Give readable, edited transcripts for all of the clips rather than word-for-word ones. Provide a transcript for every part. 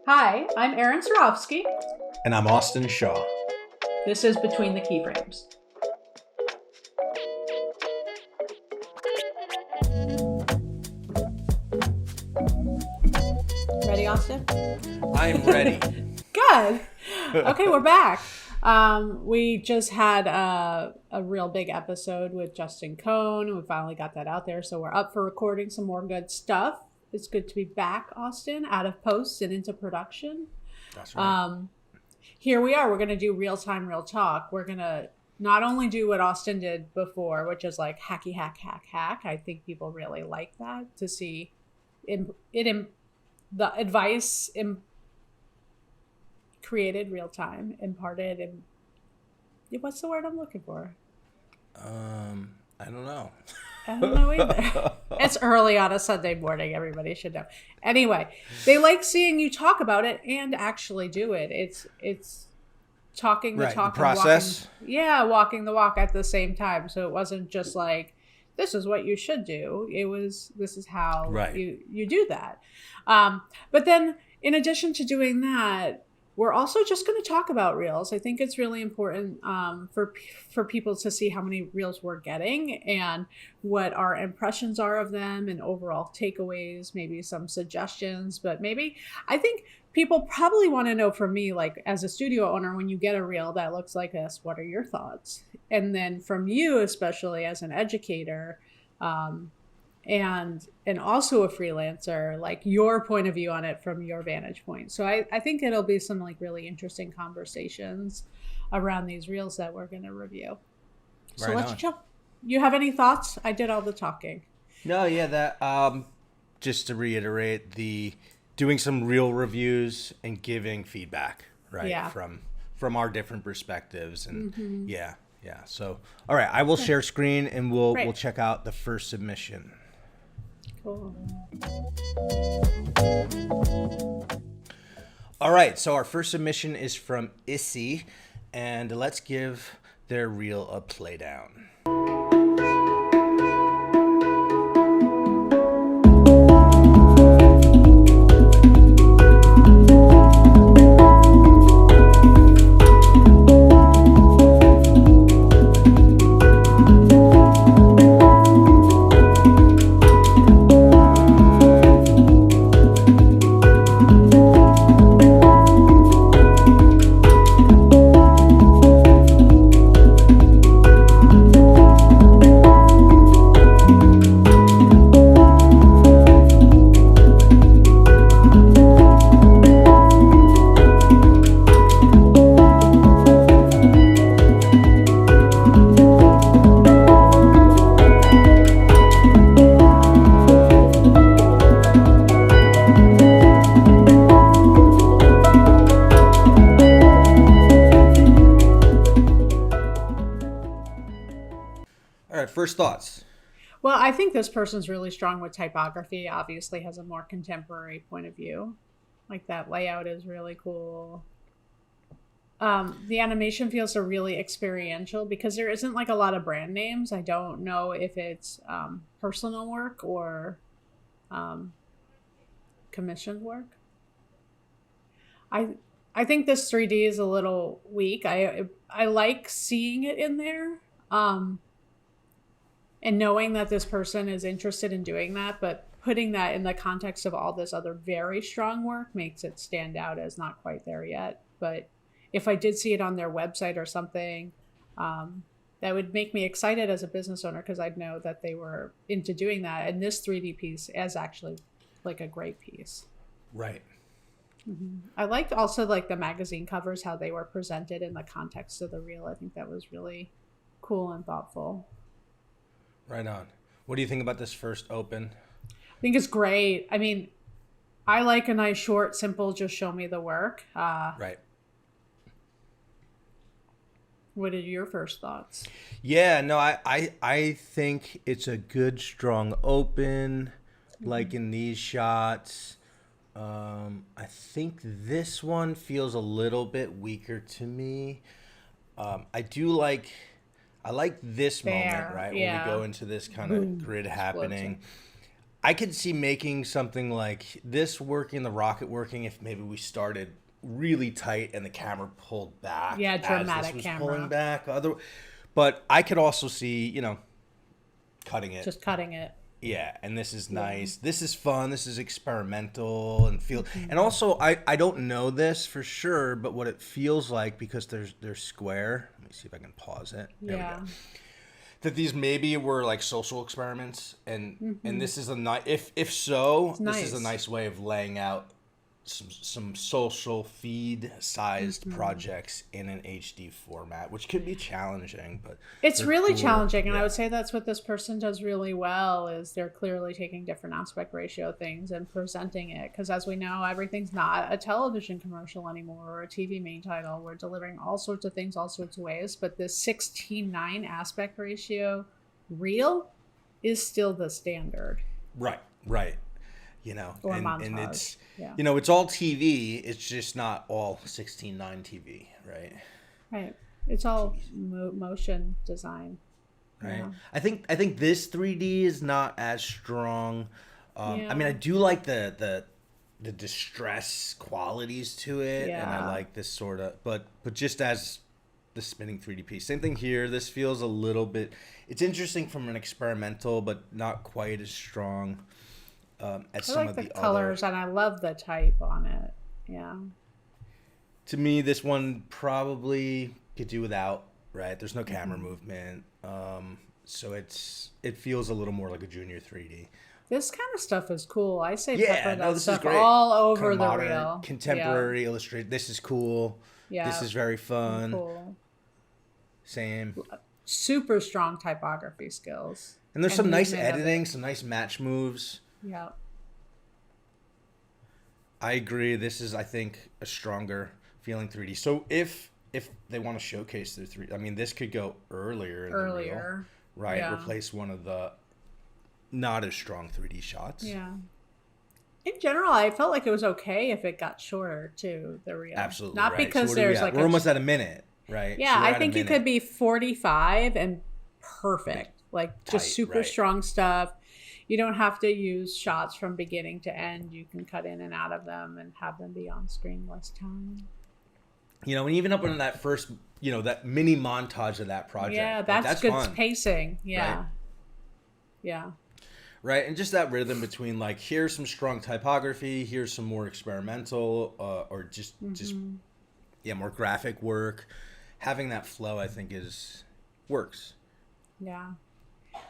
Hi, I'm Erin Surofsky. And I'm Austin Shaw. This is Between the Keyframes. Ready, Austin? I'm ready. Good. Okay, we're back. We just had a real big episode with Justin Cohn. We finally got that out there, so we're up for recording some more good stuff. It's good to be back, Austin, out of post and into production. That's right. Here we are. We're going to do real time, real talk. We're going to not only do what Austin did before, which is like hacky, hack, hack, hack. I think people really like that to see the advice created real time, imparted, and what's the word I'm looking for? I don't know. I don't know either. It's early on a Sunday morning. Everybody should know. Anyway, they like seeing you talk about it and actually do it. It's talking the talk. The process. Walking the walk at the same time. So it wasn't just like, this is what you should do. It was, this is how you do that. But then in addition to doing that, we're also just going to talk about reels. I think it's really important for people to see how many reels we're getting and what our impressions are of them and overall takeaways, maybe some suggestions. But maybe I think people probably want to know from me, like as a studio owner, when you get a reel that looks like this, what are your thoughts? And then from you, especially as an educator, and also a freelancer, like your point of view on it from your vantage point. So I think it'll be some like really interesting conversations around these reels that we're going to review. So let's jump. You have any thoughts? I did all the talking. No, yeah, that just to reiterate, the doing some real reviews and giving feedback, right? Yeah. From our different perspectives and yeah. So, all right, I will share screen and we'll check out the first submission. Cool. All right, so our first submission is from Issy, and let's give their reel a play down. First thoughts. Well, I think this person's really strong with typography. Obviously has a more contemporary point of view. Like that layout is really cool. The animation feels so really experiential because there isn't like a lot of brand names. I don't know if it's personal work or commissioned work. I think this 3D is a little weak. I like seeing it in there. And knowing that this person is interested in doing that, but putting that in the context of all this other very strong work makes it stand out as not quite there yet. But if I did see it on their website or something, that would make me excited as a business owner because I'd know that they were into doing that. And this 3D piece is actually like a great piece. Right. Mm-hmm. I liked also like the magazine covers, how they were presented in the context of the reel. I think that was really cool and thoughtful. Right on. What do you think about this first open? I think it's great. I mean, I like a nice, short, simple, just show me the work. Right. What are your first thoughts? Yeah, no, I think it's a good, strong open, like in these shots. I think this one feels a little bit weaker to me. I like this moment, right? Yeah. When we go into this kind of grid happening. I could see making something like this working, the rocket working, if maybe we started really tight and the camera pulled back. Yeah, dramatic as this was camera. pulling back. But I could also see, cutting it. Just cutting it. Yeah, and this is nice. This is fun. This is experimental and and also I don't know this for sure, but what it feels like, because they're square. Let me see if I can pause it. There we go. That these maybe were like social experiments, and this is if so, this is a nice way of laying out some social feed sized projects in an HD format, which could be challenging, but it's really challenging. And I would say that's what this person does really well, is they're clearly taking different aspect ratio things and presenting it. Because as we know, everything's not a television commercial anymore or a TV main title. We're delivering all sorts of things, all sorts of ways. But this 16:9 aspect ratio reel is still the standard. Right. Or and montage. it's it's all TV. It's just not all 16:9 TV, right? Right. It's all motion design. Right. Yeah. I think this 3D is not as strong. I mean, I do like the distress qualities to it, and I like this sort of, but just as the spinning 3D piece. Same thing here. This feels a little bit. It's interesting from an experimental, but not quite as strong. As some of the colors, and I love the type on it. Yeah. To me, this one probably could do without. Right, there's no camera movement, so it feels a little more like a junior 3D. This kind of stuff is cool. I say pepper that stuff all over kind of modern, the reel. Contemporary illustrated. This is cool. Yeah. This is very fun. Cool. Same. Super strong typography skills. And there's some nice editing, some nice match moves. Yeah. I agree. This is, I think, a stronger feeling 3D. So if they want to showcase their 3D, I mean, this could go earlier in the reel, right? Yeah. Replace one of the not as strong 3D shots. Yeah. In general, I felt like it was okay if it got shorter too, the reel. Absolutely. Not right. because so there's like we're almost at a minute, right? Yeah, I think you could be 45 and perfect. Like tight, just super strong stuff. You don't have to use shots from beginning to end. You can cut in and out of them and have them be on screen less time. And even up in that first, that mini montage of that project. Yeah, that's good fun. Pacing. Yeah. Right? Yeah. Right. And just that rhythm between like, here's some strong typography, here's some more experimental, or just more graphic work. Having that flow, I think, works. Yeah.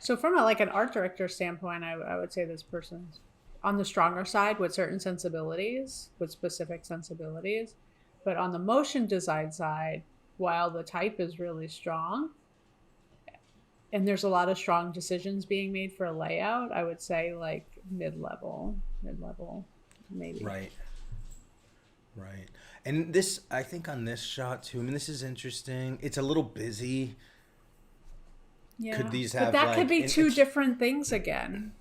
So from an art director standpoint, I would say this person's on the stronger side with certain sensibilities, with specific sensibilities. But on the motion design side, while the type is really strong, and there's a lot of strong decisions being made for a layout, I would say like mid-level maybe. Right. And this, I think on this shot too, I mean, this is interesting. It's a little busy. Yeah. Could these have, but that could be two different things again.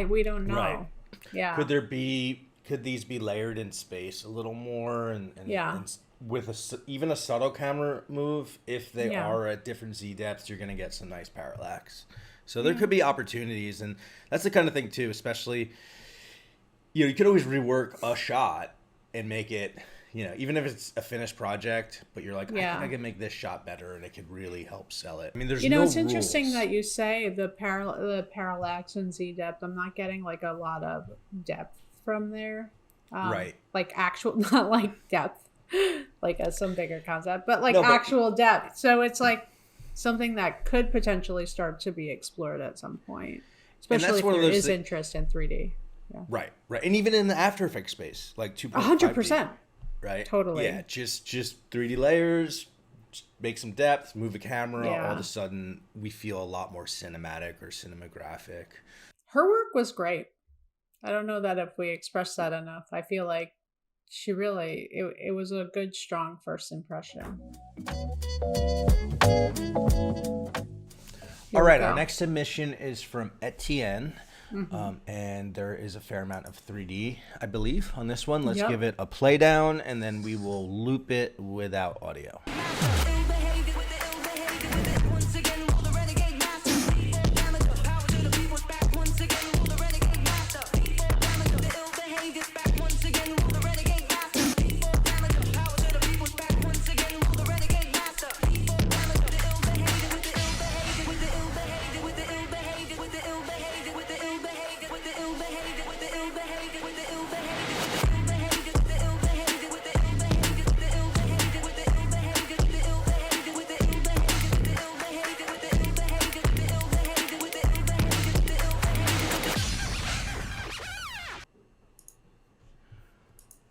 We don't know. Right. Yeah. Could these be layered in space a little more and with even a subtle camera move? If they are at different Z depths, you're going to get some nice parallax. So there could be opportunities, and that's the kind of thing too. Especially, you could always rework a shot and make it, even if it's a finished project, but you're like, I think I can make this shot better, and it could really help sell it. I mean, there's no it's rules. Interesting that you say the parallax and Z depth. I'm not getting like a lot of depth from there. Right. Like actual, not like depth, like some bigger concept, but actual depth. So it's like something that could potentially start to be explored at some point, especially if there is interest in 3D. Yeah. Right. And even in the After Effects space, like 100%. Right? Totally. Yeah, just 3D layers, make some depth, move a camera, all of a sudden we feel a lot more cinematic or cinematographic. Her work was great. I don't know that if we expressed that enough. I feel like she really, it was a good, strong first impression. All right, our next submission is from Etienne. And there is a fair amount of 3D, I believe, on this one. Let's give it a play down, and then we will loop it without audio.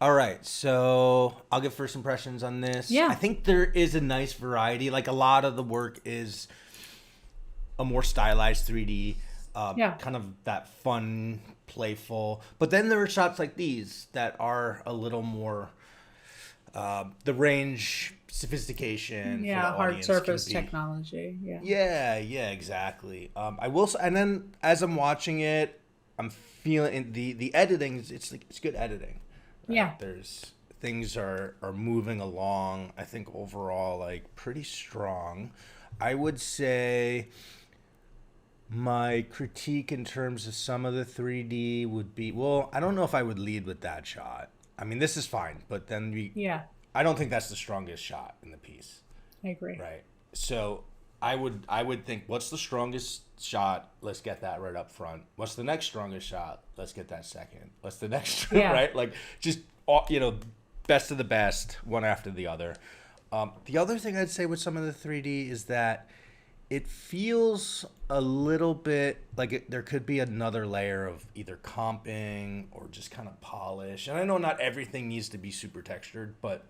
All right, so I'll give first impressions on this. Yeah. I think there is a nice variety. Like a lot of the work is a more stylized 3D, kind of that fun, playful. But then there are shots like these that are a little more the range, sophistication. Yeah, for the hard audience surface can be. technology. Yeah. Yeah, exactly. I will, and then as I'm watching it, I'm feeling the editing. It's good editing. Right? Yeah. There's things are moving along. I think overall like pretty strong. I would say my critique in terms of some of the 3D would be, well, I don't know if I would lead with that shot. I mean, this is fine, but then I don't think that's the strongest shot in the piece. I agree. Right. So I would think, what's the strongest shot? Let's get that right up front. What's the next strongest shot? Let's get that second. What's the next? Right? Like just best of the best, one after the other. The other thing I'd say with some of the 3D is that it feels a little bit like there could be another layer of either comping or just kind of polish. And I know not everything needs to be super textured, but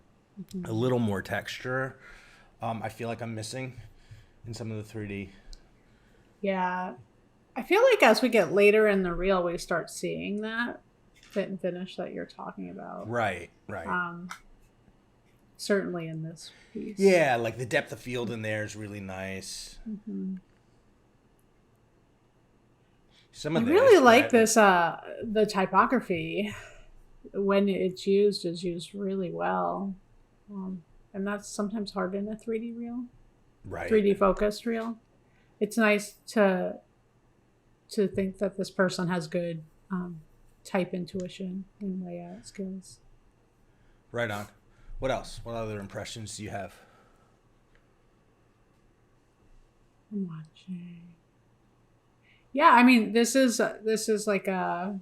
a little more texture. I feel like I'm missing in some of the 3D. Yeah. I feel like as we get later in the reel, we start seeing that fit and finish that you're talking about. Right. Certainly in this piece. Yeah, like the depth of field in there is really nice. Mm-hmm. Some of I really like this, the typography, when it's used, is used really well. And that's sometimes hard in a 3D reel. Right. 3D focused reel. It's nice to think that this person has good type intuition and layout skills. Right on. What else? What other impressions do you have? I'm watching. Yeah, I mean, this is like to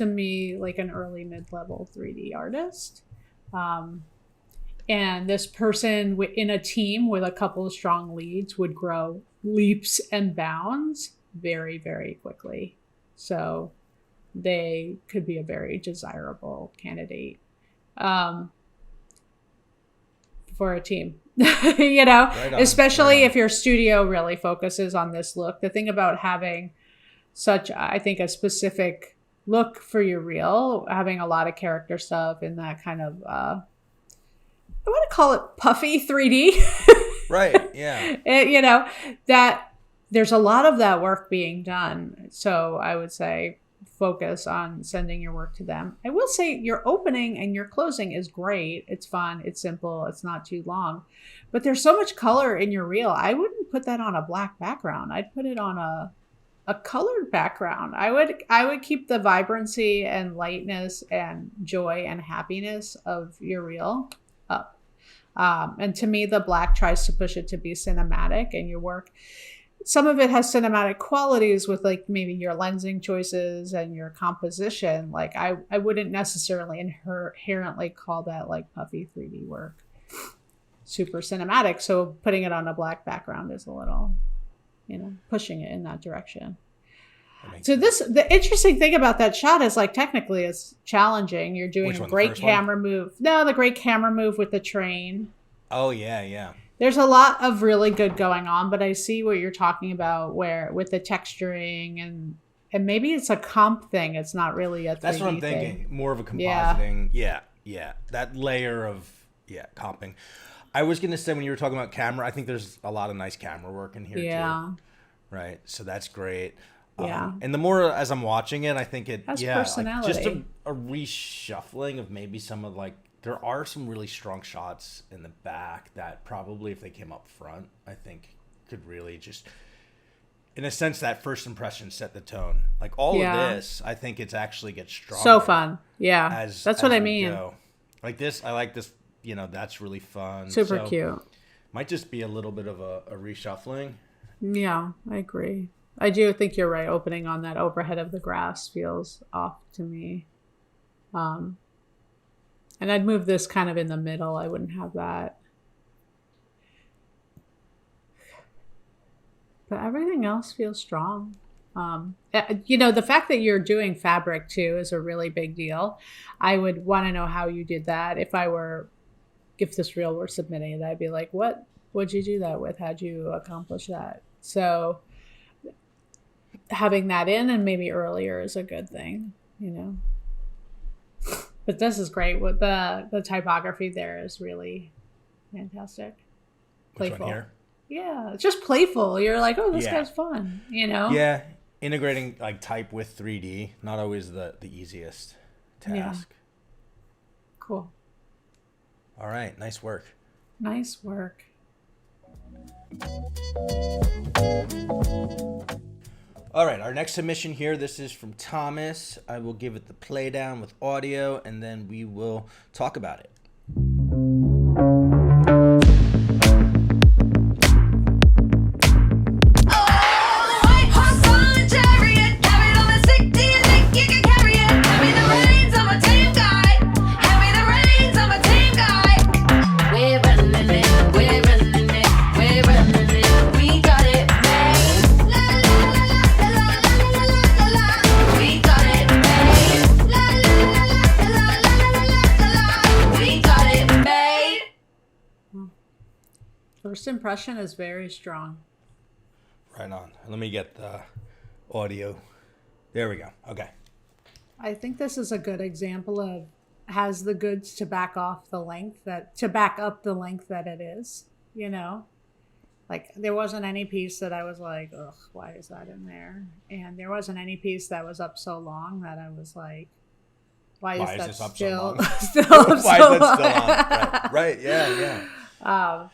me, like an early mid-level 3D artist. And this person in a team with a couple of strong leads would grow leaps and bounds very, very quickly. So they could be a very desirable candidate for a team. Right, especially if your studio really focuses on this look. The thing about having such, I think, a specific look for your reel, having a lot of character stuff in that kind of, I want to call it puffy 3D. Right, yeah. That there's a lot of that work being done. So I would say focus on sending your work to them. I will say your opening and your closing is great. It's fun. It's simple. It's not too long. But there's so much color in your reel. I wouldn't put that on a black background. I'd put it on a colored background. I would keep the vibrancy and lightness and joy and happiness of your reel up. And to me, the black tries to push it to be cinematic, and your work, some of it has cinematic qualities with like maybe your lensing choices and your composition. Like I wouldn't necessarily inherently call that like puffy 3D work super cinematic. So putting it on a black background is a little, pushing it in that direction. So the interesting thing about that shot is like technically it's challenging. You're doing a great camera move. No, the great camera move with the train. Oh yeah. There's a lot of really good going on, but I see what you're talking about where with the texturing and maybe it's a comp thing. It's not really a 3D That's what I'm thinking. More of a compositing. Yeah. That layer of comping. I was going to say when you were talking about camera, I think there's a lot of nice camera work in here too. Right. So that's great. Yeah. And the more as I'm watching it, I think it has personality. Like just a reshuffling of maybe some of like, there are some really strong shots in the back that probably if they came up front, I think could really just, in a sense, that first impression set the tone. Like all of this, I think it's actually gets stronger. So fun. Yeah. That's what I mean. Go. Like this, I like this, that's really fun. Super cute. Might just be a little bit of a reshuffling. Yeah, I agree. I do think you're right. Opening on that overhead of the grass feels off to me. And I'd move this kind of in the middle. I wouldn't have that. But everything else feels strong. The fact that you're doing fabric too is a really big deal. I would want to know how you did that. If this reel were submitting it, I'd be like, what'd you do that with? How'd you accomplish that? So having that in and maybe earlier is a good thing, But this is great. With the typography there is really fantastic. Playful. Which one here? Yeah, it's just playful. You're like, oh, this guy's fun, Yeah, integrating like type with 3D, not always the easiest task. Yeah. Cool. All right, nice work. Nice work. All right, our next submission here, this is from Thomas. I will give it the play down with audio, and then we will talk about it. First impression is very strong. Right on. Let me get the audio. There we go. Okay. I think this is a good example of has the goods to back up the length that it is, Like there wasn't any piece that I was like, ugh, why is that in there? And there wasn't any piece that was up so long that I was like, why is that this up still, so long? still up Why so is that long? still on? Right. Yeah.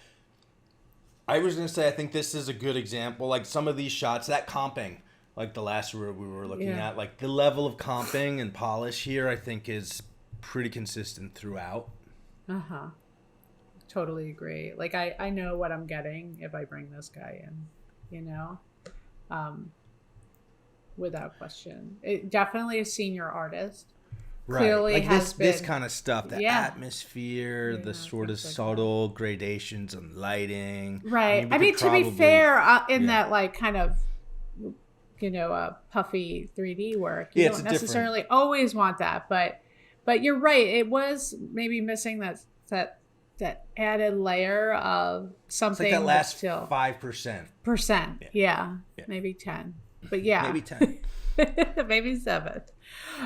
I was going to say, I think this is a good example. Like some of these shots, that comping, like the last reel we were looking at, like the level of comping and polish here, I think is pretty consistent throughout. Uh-huh. Totally agree. Like I know what I'm getting if I bring this guy in, without question. It definitely a senior artist. Right. Clearly like has this been, kind of stuff, the atmosphere, the sort of subtle gradations and lighting. Right. I mean, to be fair, that like kind of, puffy 3D work, you don't necessarily always want that, but you're right. It was maybe missing that added layer of something. It's like that last still 5%. Yeah. Maybe 10, but maybe 10. Maybe 7.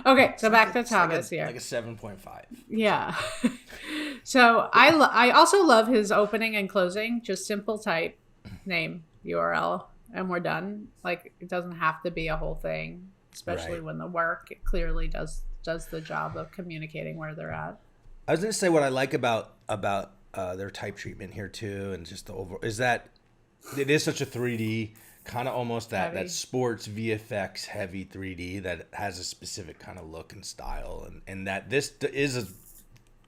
Okay, so back to Thomas here. Like a 7.5. Yeah. So I also love his opening and closing. Just simple type, name, URL, and we're done. Like it doesn't have to be a whole thing, especially when the work clearly does the job of communicating where they're at. I was going to say what I like about their type treatment here too, and just the overall is that it is such a 3D. Kind of almost that sports VFX heavy 3D that has a specific kind of look and style, and that this is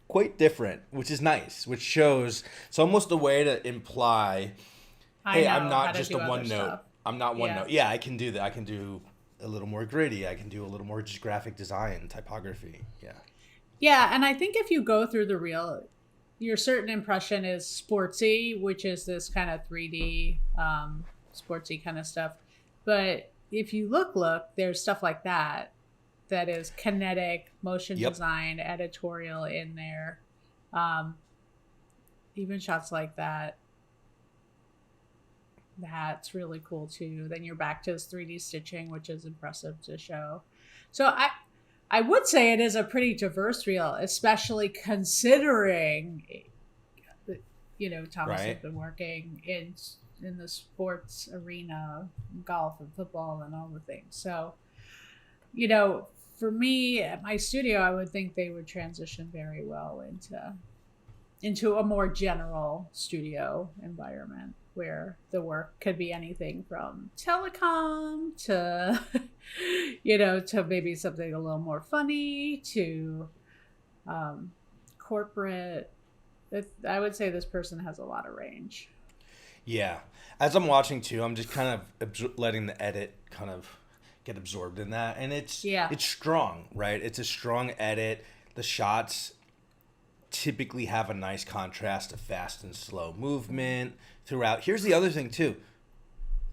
quite different, which is nice, which shows it's almost a way to imply, hey, I'm not just a one note. I'm not one note. Yeah, I can do that. I can do a little more gritty. I can do a little more just graphic design, typography. Yeah. Yeah, and I think if you go through the reel, your certain impression is sportsy, which is this kind of 3D. Sportsy kind of stuff, but if you look there's stuff like that is kinetic, motion design, editorial in there, even shots like that's really cool too. Then you're back to this 3D stitching, which is impressive to show. So I would say it is a pretty diverse reel, especially considering Thomas has been working in the sports arena, golf and football and all the things. So, for me at my studio, I would think they would transition very well into a more general studio environment where the work could be anything from telecom to, to maybe something a little more funny to corporate. I would say this person has a lot of range. Yeah. As I'm watching too, I'm just kind of letting the edit kind of get absorbed in that. And it's strong, right? It's a strong edit. The shots typically have a nice contrast of fast and slow movement throughout. Here's the other thing too.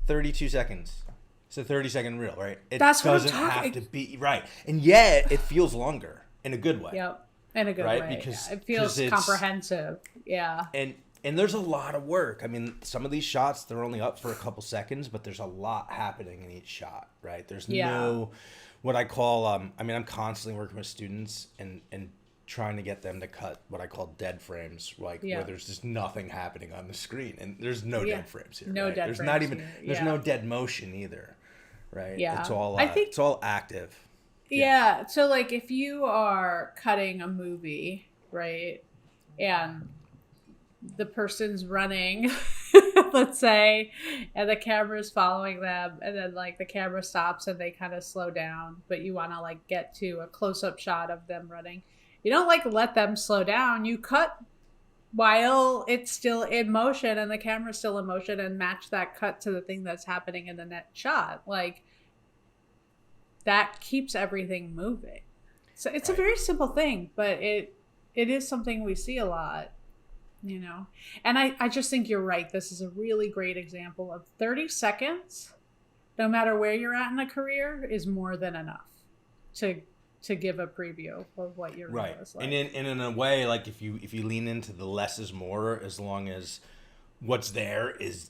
32 seconds. It's a 30-second reel, right? It That's doesn't have to be right, and yet it feels longer in a good way. Yep, in a good way. Because it feels comprehensive. Yeah. And there's a lot of work. I mean, some of these shots, they're only up for a couple seconds, but there's a lot happening in each shot, right? There's no what I call I'm constantly working with students and trying to get them to cut what I call dead frames, like where there's just nothing happening on the screen, and there's no dead frames here. No right? dead there's frames not even here. there's no dead motion either, right? Yeah, it's all I think, it's all active. Yeah, so like if you are cutting a movie, right, and the person's running, let's say, and the camera's following them, and then like the camera stops and they kind of slow down, but you want to like get to a close-up shot of them running. You don't like let them slow down. You cut while it's still in motion and the camera's still in motion and match that cut to the thing that's happening in the next shot. Like that keeps everything moving. So it's a very simple thing, but it is something we see a lot, you know. And I just think you're right. This is a really great example of 30 seconds, no matter where you're at in a career, is more than enough to give a preview of what your role is like. And in a way, like if you lean into the less is more, as long as what's there is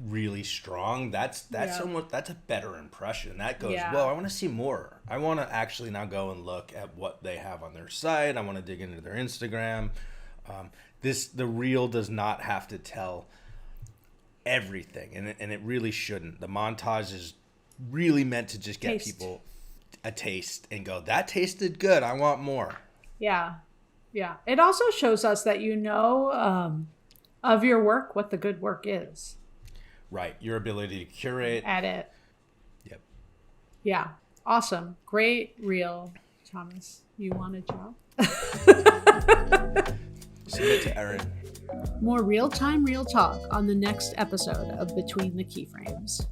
really strong, that's a better impression. That goes, well, I want to see more. I want to actually now go and look at what they have on their site. I want to dig into their Instagram. The reel does not have to tell everything, and it really shouldn't. The montage is really meant to just get people a taste and go, that tasted good, I want more. Yeah It also shows us that you know of your work what the good work is, right? Your ability to curate, edit. Yep. Yeah, awesome. Great reel, Thomas. You want a job? Submit to Erin. More real-time real talk on the next episode of Between the Keyframes.